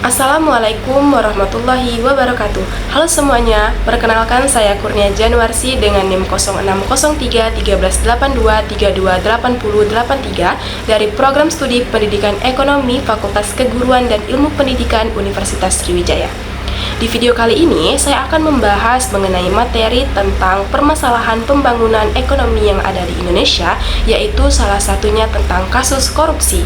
Assalamualaikum warahmatullahi wabarakatuh. Halo semuanya, perkenalkan saya Kurnia Januarsi dengan NIM 0603 1382 328083 dari Program Studi Pendidikan Ekonomi Fakultas Keguruan dan Ilmu Pendidikan Universitas Sriwijaya. Di video kali ini, saya akan membahas mengenai materi tentang permasalahan pembangunan ekonomi yang ada di Indonesia, yaitu salah satunya tentang kasus korupsi.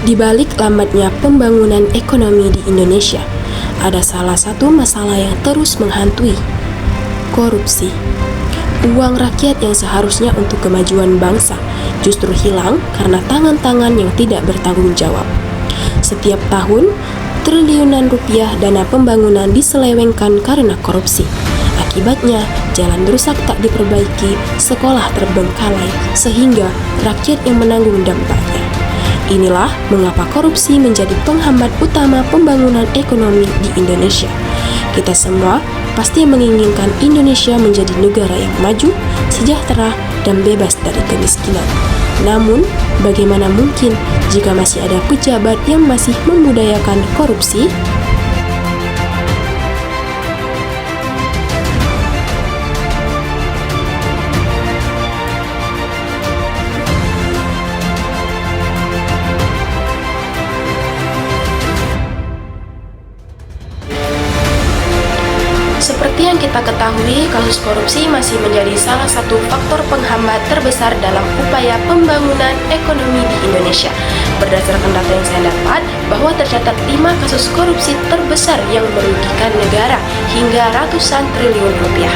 Di balik lambatnya pembangunan ekonomi di Indonesia, ada salah satu masalah yang terus menghantui, korupsi. Uang rakyat yang seharusnya untuk kemajuan bangsa justru hilang karena tangan-tangan yang tidak bertanggung jawab. Setiap tahun, triliunan rupiah dana pembangunan diselewengkan karena korupsi. Akibatnya, jalan rusak tak diperbaiki, sekolah terbengkalai, sehingga rakyat yang menanggung dampaknya. Inilah mengapa korupsi menjadi penghambat utama pembangunan ekonomi di Indonesia. Kita semua pasti menginginkan Indonesia menjadi negara yang maju, sejahtera, dan bebas dari kemiskinan. Namun, bagaimana mungkin jika masih ada pejabat yang masih membudayakan korupsi? Seperti yang kita ketahui, kasus korupsi masih menjadi salah satu faktor penghambat terbesar dalam upaya pembangunan ekonomi di Indonesia. Berdasarkan data yang saya dapat, bahwa tercatat 5 kasus korupsi terbesar yang merugikan negara hingga ratusan triliun rupiah.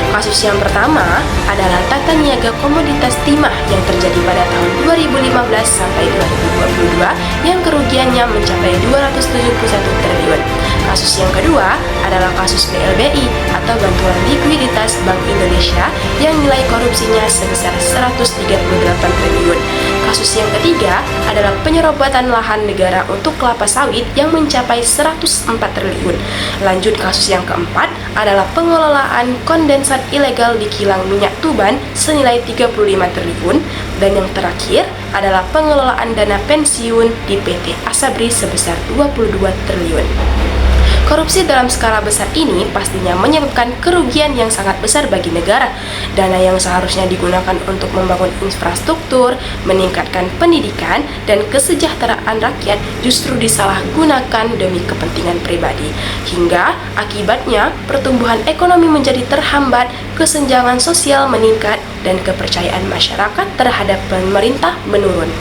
Kasus yang pertama adalah tata niaga komoditas timah yang terjadi pada tahun 2015 sampai 2022 yang kerugiannya mencapai 271 triliun. Kasus yang kedua adalah kasus BLBI atau Bantuan Likuiditas Bank Indonesia yang nilai korupsinya sebesar 138 triliun. Kasus yang ketiga adalah penyerobotan lahan negara untuk kelapa sawit yang mencapai 104 triliun. Lanjut, kasus yang keempat adalah pengelolaan kondensat ilegal di kilang minyak Tuban senilai 35 triliun. Dan yang terakhir adalah pengelolaan dana pensiun di PT Asabri sebesar 22 triliun. Korupsi dalam skala besar ini pastinya menyebabkan kerugian yang sangat besar bagi negara. Dana yang seharusnya digunakan untuk membangun infrastruktur, meningkatkan pendidikan, dan kesejahteraan rakyat justru disalahgunakan demi kepentingan pribadi. Hingga akibatnya pertumbuhan ekonomi menjadi terhambat, kesenjangan sosial meningkat, dan kepercayaan masyarakat terhadap pemerintah menurun.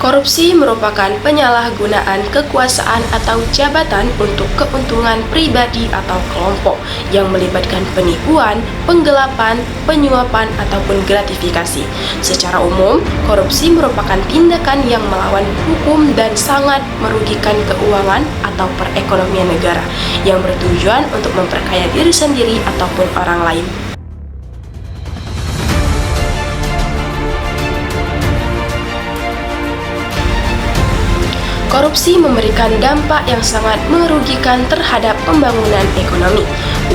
Korupsi merupakan penyalahgunaan kekuasaan atau jabatan untuk keuntungan pribadi atau kelompok yang melibatkan penipuan, penggelapan, penyuapan, ataupun gratifikasi. Secara umum, korupsi merupakan tindakan yang melawan hukum dan sangat merugikan keuangan atau perekonomian negara yang bertujuan untuk memperkaya diri sendiri ataupun orang lain. Korupsi memberikan dampak yang sangat merugikan terhadap pembangunan ekonomi.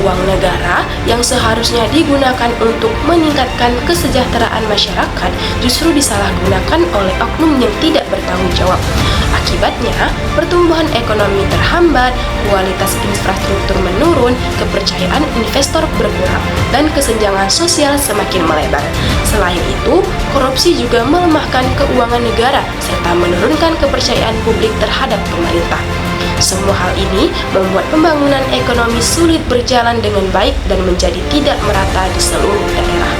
Uang negara yang seharusnya digunakan untuk meningkatkan kesejahteraan masyarakat justru disalahgunakan oleh oknum yang tidak bertanggung jawab. Akibatnya, pertumbuhan ekonomi terhambat, kualitas infrastruktur menurun, kepercayaan investor berkurang, dan kesenjangan sosial semakin melebar. Selain itu, korupsi juga melemahkan keuangan negara serta menurunkan kepercayaan publik terhadap pemerintah. Semua hal ini membuat pembangunan ekonomi sulit berjalan dengan baik dan menjadi tidak merata di seluruh daerah.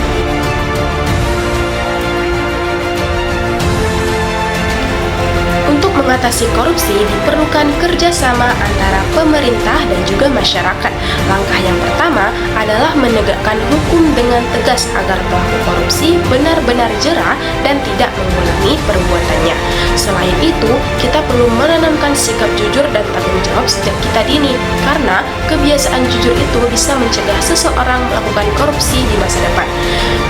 Untuk mengatasi korupsi diperlukan kerjasama antara pemerintah dan juga masyarakat. Langkah yang pertama adalah menegakkan hukum dengan tegas agar pelaku korupsi benar-benar jera dan tidak mengulangi perbuatannya. Selain itu, kita perlu menanamkan sikap jujur dan tanggung jawab sejak kita dini, karena kebiasaan jujur itu bisa mencegah seseorang melakukan korupsi di masa depan.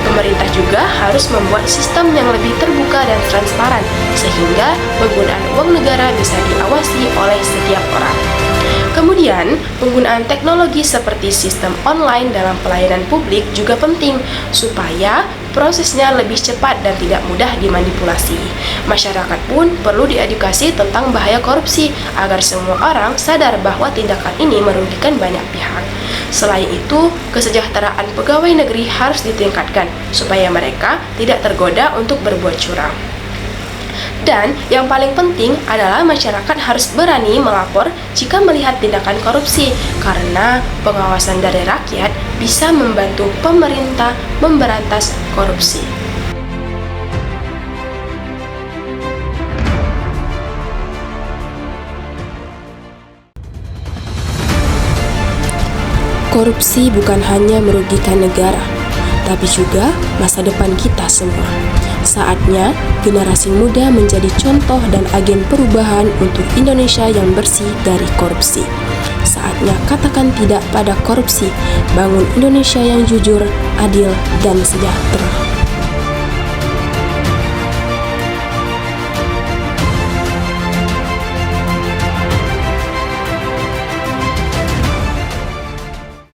Pemerintah juga harus membuat sistem yang lebih terbuka dan transparan, sehingga penggunaan uang negara bisa diawasi oleh setiap orang. Kemudian, penggunaan teknologi seperti sistem online dalam pelayanan publik juga penting supaya prosesnya lebih cepat dan tidak mudah dimanipulasi. Masyarakat pun perlu diedukasi tentang bahaya korupsi agar semua orang sadar bahwa tindakan ini merugikan banyak pihak. Selain itu, kesejahteraan pegawai negeri harus ditingkatkan supaya mereka tidak tergoda untuk berbuat curang. Dan yang paling penting adalah masyarakat harus berani melapor jika melihat tindakan korupsi, karena pengawasan dari rakyat bisa membantu pemerintah memberantas korupsi. Korupsi bukan hanya merugikan negara, tapi juga masa depan kita semua. Saatnya generasi muda menjadi contoh dan agen perubahan untuk Indonesia yang bersih dari korupsi. Saatnya katakan tidak pada korupsi, bangun Indonesia yang jujur, adil, dan sejahtera.